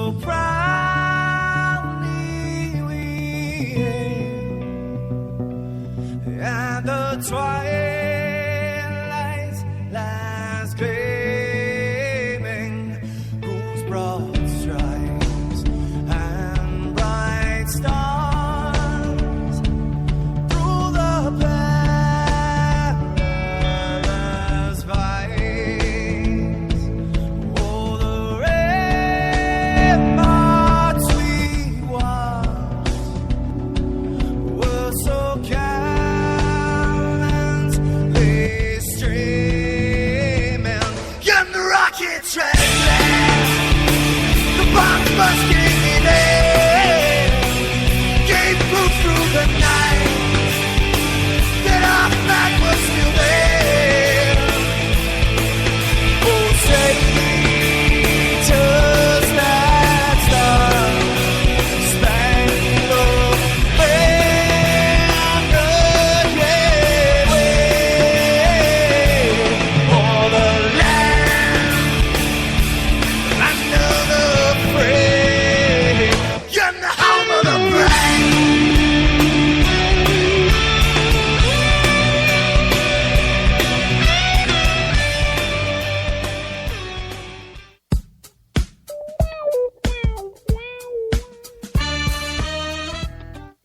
so proudly we hailed, and the twilight's last gleaming, whose broad stripes and bright stars through the perilous fights. Oh, the ramparts we watched were so gallantly streaming, and the rockets red blast, the bombs bursting in air, gave proof through the night that our flag was still there. Oh, say just that star-spangled banner, yeah, wave for the land under the frame, and the home of the brave.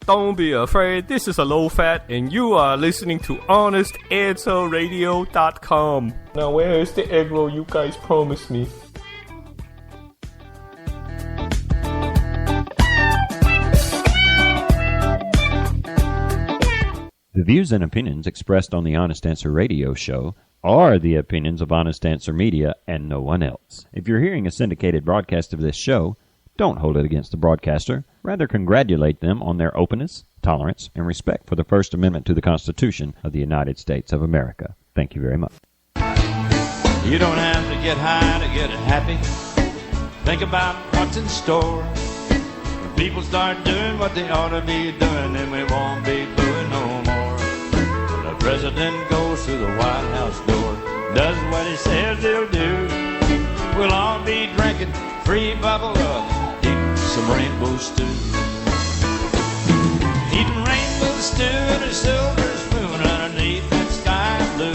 Don't be afraid, this is a low fat, and you are listening to HonestAnswerRadio.com. Now, where is the egg roll you guys promised me? The views and opinions expressed on the Honest Answer Radio show are the opinions of Honest Answer Media and no one else. If you're hearing a syndicated broadcast of this show, don't hold it against the broadcaster. Rather, congratulate them on their openness, tolerance, and respect for the First Amendment to the Constitution of the United States of America. Thank you very much. You don't have to get high to get happy. Think about what's in store. When people start doing what they ought to be doing, then we won't be booing no more. When the president goes through the White House door, does what he says he'll do, we'll all be drinking free bubble up, eating some rainbow stew. Eating rainbow stew in a silver spoon underneath that sky blue.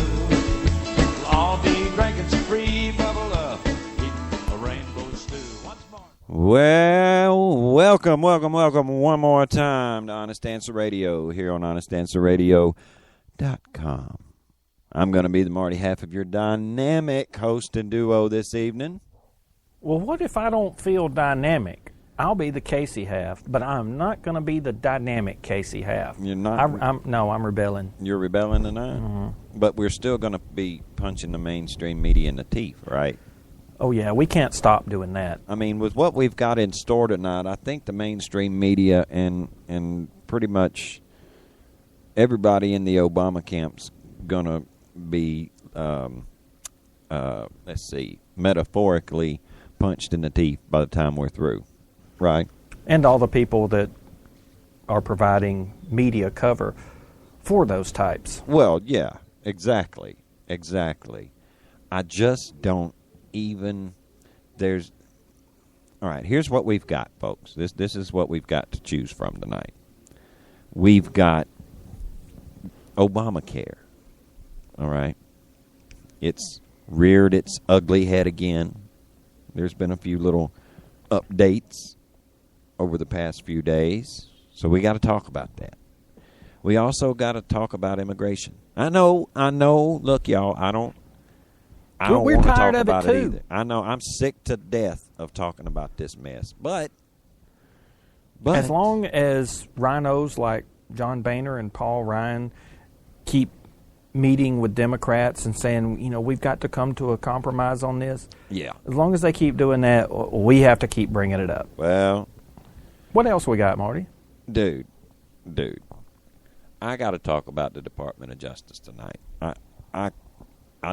We'll all be drinking some free bubble up, eating a rainbow stew. Once more. Well, welcome one more time to Honest Answer Radio here on HonestAnswerRadio.com. I'm going to be the Marty half of your dynamic host and duo this evening. Well, what if I don't feel dynamic? I'll be the Casey half, but I'm not going to be the dynamic Casey half. You're not? I'm rebelling. You're rebelling tonight? Mm-hmm. But we're still going to be punching the mainstream media in the teeth, right? Oh, yeah, we can't stop doing that. I mean, with what we've got in store tonight, I think the mainstream media and pretty much everybody in the Obama camp's going to be, metaphorically punched in the teeth by the time we're through, right? And all the people that are providing media cover for those types. Well, yeah, exactly. I just don't even, all right, here's what we've got, folks. This is what we've got to choose from tonight. We've got Obamacare, all right? It's reared its ugly head again. There's been a few little updates over the past few days, so we got to talk about that. We also got to talk about immigration. I know. Look, y'all, I don't want to talk about it either. I know. I'm sick to death of talking about this mess. But as long as rhinos like John Boehner and Paul Ryan keep meeting with Democrats and saying, we've got to come to a compromise on this. Yeah. As long as they keep doing that, we have to keep bringing it up. Well. What else we got, Marty? Dude. I got to talk about the Department of Justice tonight. I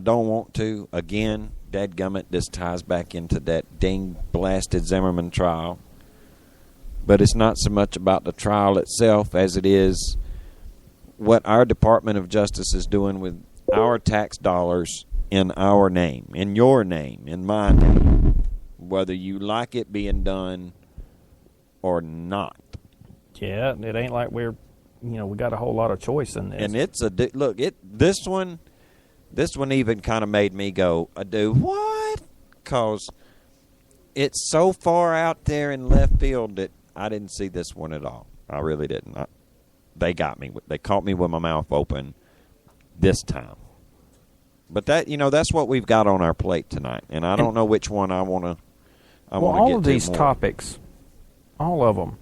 don't want to. Again, dadgummit, this ties back into that ding-blasted Zimmerman trial. But it's not so much about the trial itself as it is what our Department of Justice is doing with our tax dollars in our name, in your name, in my name. whether you like it being done or not. Yeah, it ain't like we got a whole lot of choice in this. And it's look. This one even kind of made me go, "Do what?" Because it's so far out there in left field that I didn't see this one at all. I really didn't. They got me. They caught me with my mouth open this time. But that's what we've got on our plate tonight, and I don't know which one I want to. All of these topics, all of them,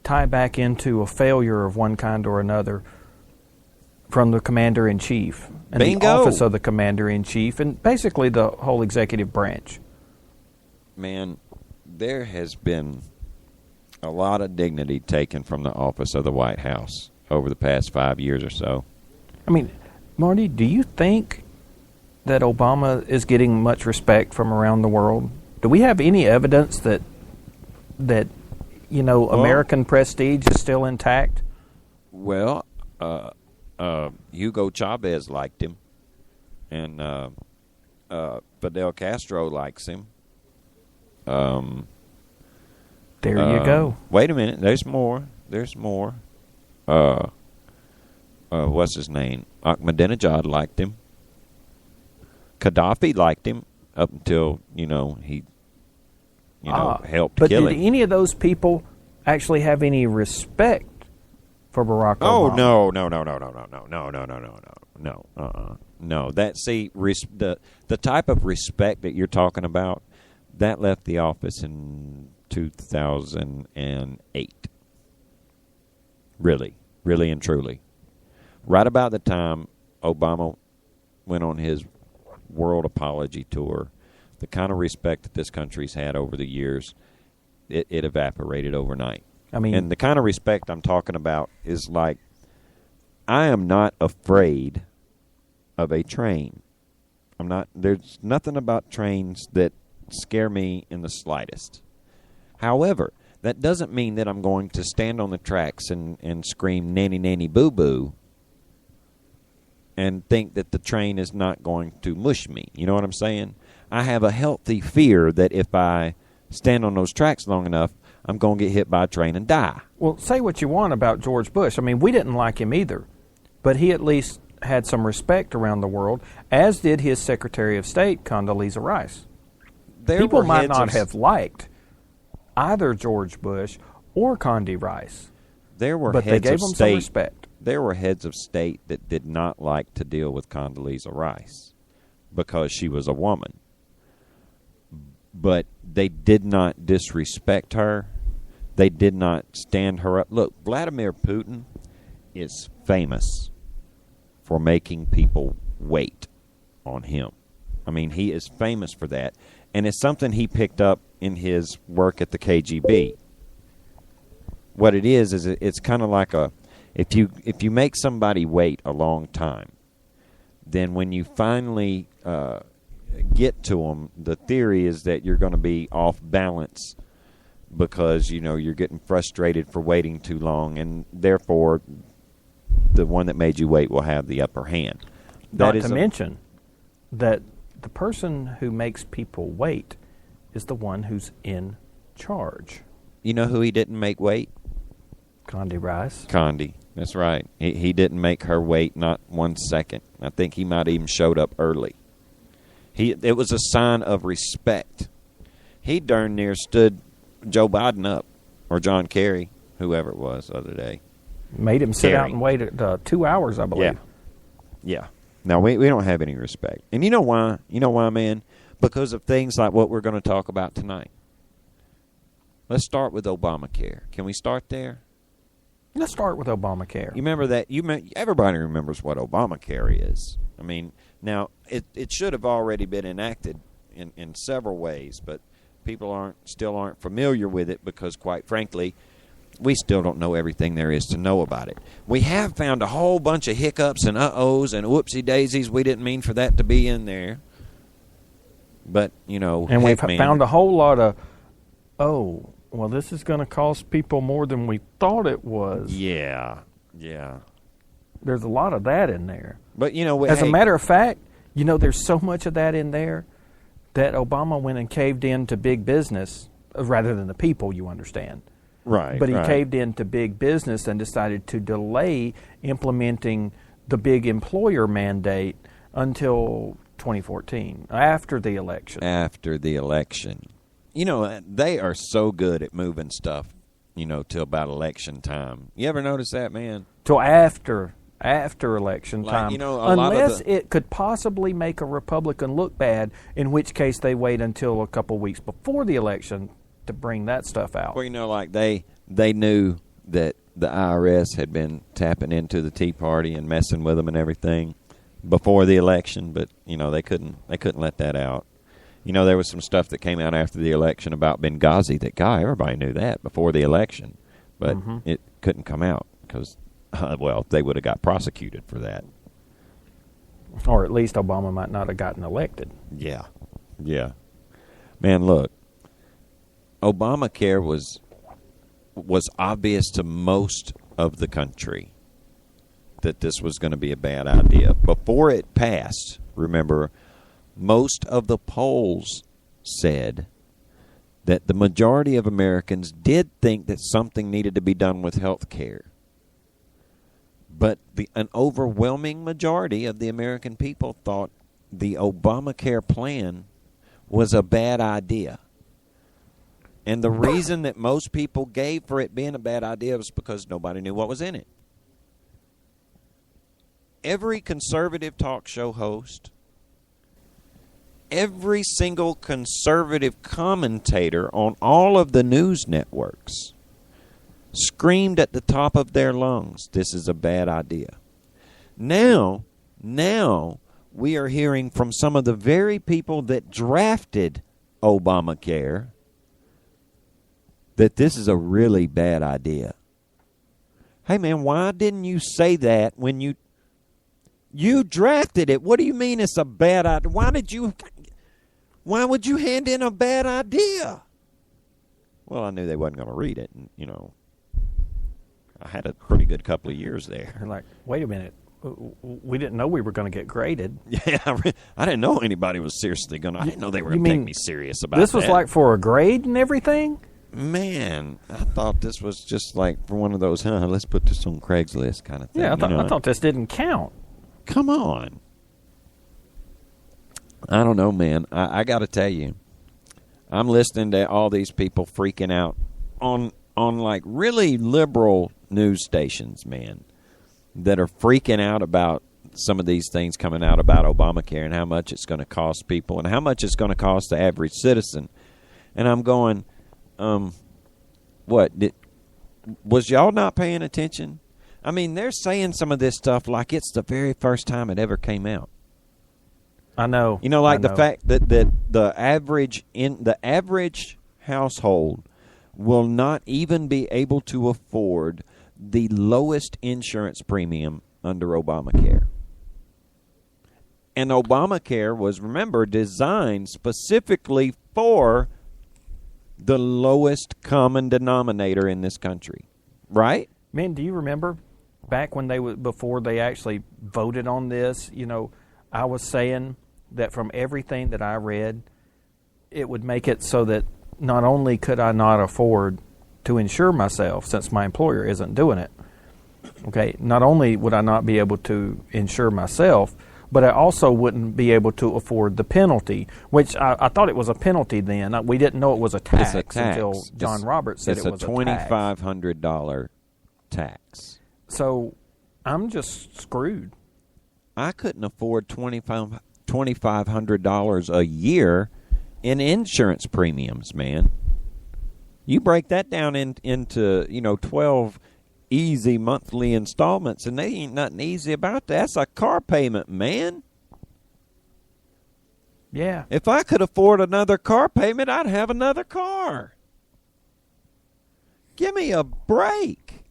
tie back into a failure of one kind or another from the commander-in-chief and Bingo. the office of the commander-in-chief and basically the whole executive branch. Man, there has been a lot of dignity taken from the office of the White House over the past 5 years or so. I mean, Marty, do you think that Obama is getting much respect from around the world? Do we have any evidence that American prestige is still intact? Well, Hugo Chavez liked him, and Fidel Castro likes him. There you go. Wait a minute. There's more. What's his name? Ahmadinejad liked him. Gaddafi liked him up until, he helped but kill did him. any of those people actually have any respect for Barack Oh, Obama? no. No. The type of respect that you're talking about, that left the office in 2008. Really and truly. Right about the time Obama went on his world apology tour, the kind of respect that this country's had over the years, it evaporated overnight. I mean, and the kind of respect I'm talking about is like, I am not afraid of a train. There's nothing about trains that scare me in the slightest. However, that doesn't mean that I'm going to stand on the tracks and scream nanny nanny boo boo and think that the train is not going to mush me. You know what I'm saying? I have a healthy fear that if I stand on those tracks long enough, I'm going to get hit by a train and die. Well, say what you want about George Bush. I mean, we didn't like him either, but he at least had some respect around the world, as did his Secretary of State, Condoleezza Rice. People might not have liked either George Bush or Condi Rice, but they gave them some respect. There were heads of state that did not like to deal with Condoleezza Rice because she was a woman. But they did not disrespect her. They did not stand her up. Look, Vladimir Putin is famous for making people wait on him. I mean, he is famous for that. And it's something he picked up in his work at the KGB. What it is it's kind of like if you make somebody wait a long time, then when you finally get to them, the theory is that you're going to be off balance because you're getting frustrated for waiting too long, and therefore the one that made you wait will have the upper hand. Not to mention that the person who makes people wait is the one who's in charge. You know who he didn't make wait? Condi Rice. Condi, that's right. He didn't make her wait not 1 second. I think he might have even showed up early. It was a sign of respect. He darn near stood Joe Biden up, or John Kerry, whoever it was the other day. Made him sit out and wait 2 hours, I believe. Yeah. Now, we don't have any respect. And you know why? You know why, man? Because of things like what we're going to talk about tonight. Let's start with Obamacare. Can we start there? Let's start with Obamacare. You remember that? Everybody remembers what Obamacare is. I mean, now, it should have already been enacted in several ways, but people still aren't familiar with it because, quite frankly, we still don't know everything there is to know about it. We have found a whole bunch of hiccups and uh-ohs and whoopsie-daisies. We didn't mean for that to be in there. But, and we've found a whole lot of, well, this is going to cost people more than we thought it was. Yeah. There's a lot of that in there. But, as a matter of fact, there's so much of that in there. that Obama went and caved in to big business rather than the people, you understand. Right. But he right. caved in to big business and decided to delay implementing the big employer mandate until 2014, after the election. After the election. You know, they are so good at moving stuff, you know, till about election time. You ever notice that, man? Till after election time. You know, a lot of unless it could possibly make a Republican look bad, in which case they wait until a couple weeks before the election to bring that stuff out. Well, you know, like they knew that the IRS had been tapping into the Tea Party and messing with them and everything before the election, but you know they couldn't let that out. You know, there was some stuff that came out after the election about Benghazi that everybody knew that before the election, but it couldn't come out because well, they would have got prosecuted for that. Or at least Obama might not have gotten elected. Yeah. Man, look, Obamacare was obvious to most of the country that this was going to be a bad idea. Before it passed, remember, most of the polls said that the majority of Americans did think that something needed to be done with health care. But an overwhelming majority of the American people thought the Obamacare plan was a bad idea. And the reason that most people gave for it being a bad idea was because nobody knew what was in it. Every conservative talk show host, every single conservative commentator on all of the news networks screamed at the top of their lungs, this is a bad idea. Now we are hearing from some of the very people that drafted Obamacare that this is a really bad idea. Hey, man, why didn't you say that when you drafted it? What do you mean it's a bad idea? Why would you hand in a bad idea? Well, I knew they wasn't going to read it, and, you know, I had a pretty good couple of years there. They're like, wait a minute. We didn't know we were going to get graded. Yeah, I didn't know anybody was seriously going to. I didn't know they were going to take me serious about this was that. like for a grade and everything? Man, I thought this was just like for one of those, let's put this on Craigslist kind of thing. Yeah, I thought this didn't count. Come on. I don't know, man. I got to tell you, I'm listening to all these people freaking out on like really liberal news stations, man, that are freaking out about some of these things coming out about Obamacare and how much it's going to cost people and how much it's going to cost the average citizen. And I'm going, was y'all not paying attention? I mean, they're saying some of this stuff like it's the very first time it ever came out. I know. You know, like the fact that the average household will not even be able to afford the lowest insurance premium under Obamacare. And Obamacare was, remember, designed specifically for the lowest common denominator in this country, right? Man, do you remember back when before they actually voted on this? You know, I was saying that from everything that I read, it would make it so that not only could I not afford to insure myself since my employer isn't doing it, okay, not only would I not be able to insure myself, but I also wouldn't be able to afford the penalty, which I thought it was a penalty then. We didn't know it was a tax, until John Roberts said it was a tax. It's a $2,500 tax. So I'm just screwed. I couldn't afford $2,500 a year in insurance premiums, man. You break that down into 12 easy monthly installments, and they ain't nothing easy about that. That's a car payment, man. Yeah. If I could afford another car payment, I'd have another car. Give me a break.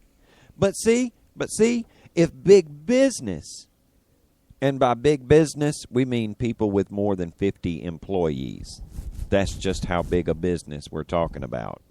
But see, if big business, and by big business, we mean people with more than 50 employees. That's just how big a business we're talking about.